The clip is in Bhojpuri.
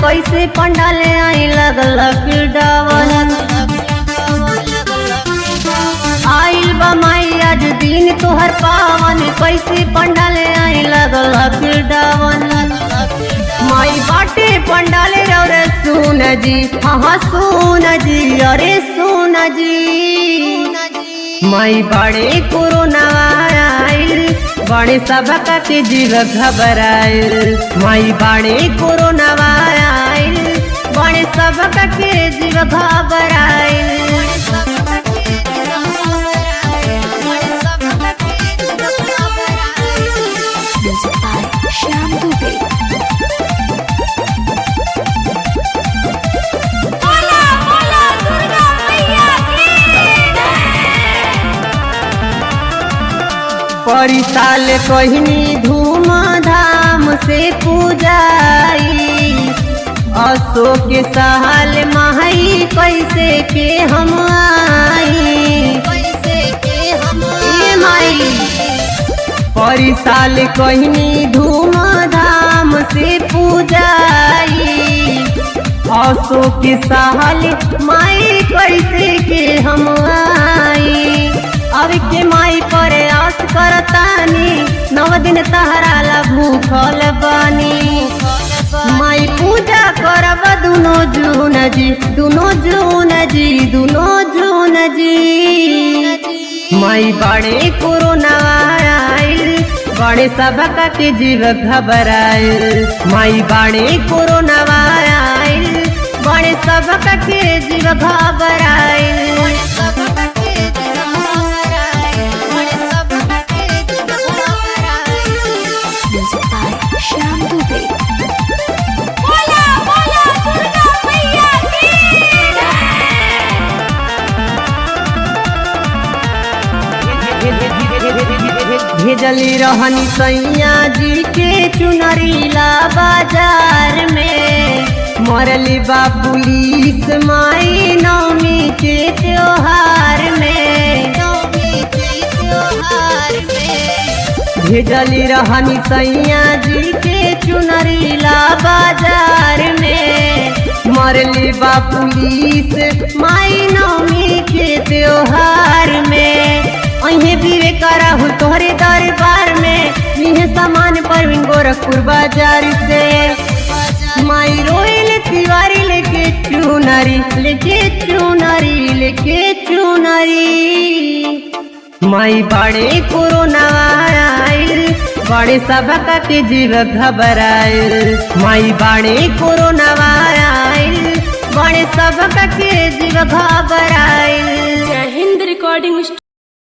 कैसे पंडाले आई लगल लॉकडाउन। आइल बा माई आज दिन तोहर पावन, कैसे पंडाले आई लगल लॉकडाउन। माई बाटे पंडाले रे सुन जी, हाँ सुन जी, अरे सुन जी। माई बड़े कोरोना आइल, बड़े सबका के जीव घबराइल। माई बड़े कोरोना आइल, बड़े सबका के जीव घबराइल। श्याम दुबे। परी साल कहनी धूमधाम से पूजाई, असो के साल माई कैसे के हम आई। माई परी साल कहनी धूमधाम से पूजाई, असो के साल माई कैसे के हम आई। अब के माई पर आस करतानी, 9 दिन तहराला भूखल बानी। माई पूजा करब दुनो जून जी, दुनो जून जी, दुनो जून जी। माई बड़े कोरोना आइल, बड़े सबका के जीव घबराइल। माई बड़े कोरोना आइल, बड़े सबका के जीव घबराइल। श्याम दुबे। भेजली रहनी सैया जी के चुनरीला बाजार में, मरली बा पुलिस माई नवमी के त्योहार में। भेजली रहनी सैया जी के चुनरीला बाजार में, मरली बा पुलिस माई नवमी के त्योहार में। अहे विवेक राहुल तोहरे दरबार में, इहे सामान पर गोरखपुर बाजार से। माई रोइल तिवारी लेके चुनरी, लेके चुनरी, लेके चुनरी। माई बड़े कोरोना आइल, बड़े सबका के जीव घबराइल। माई बड़े कोरोना आइल, बड़े सबका के जीव घबराइल। जय हिंद रिकॉर्डिंग।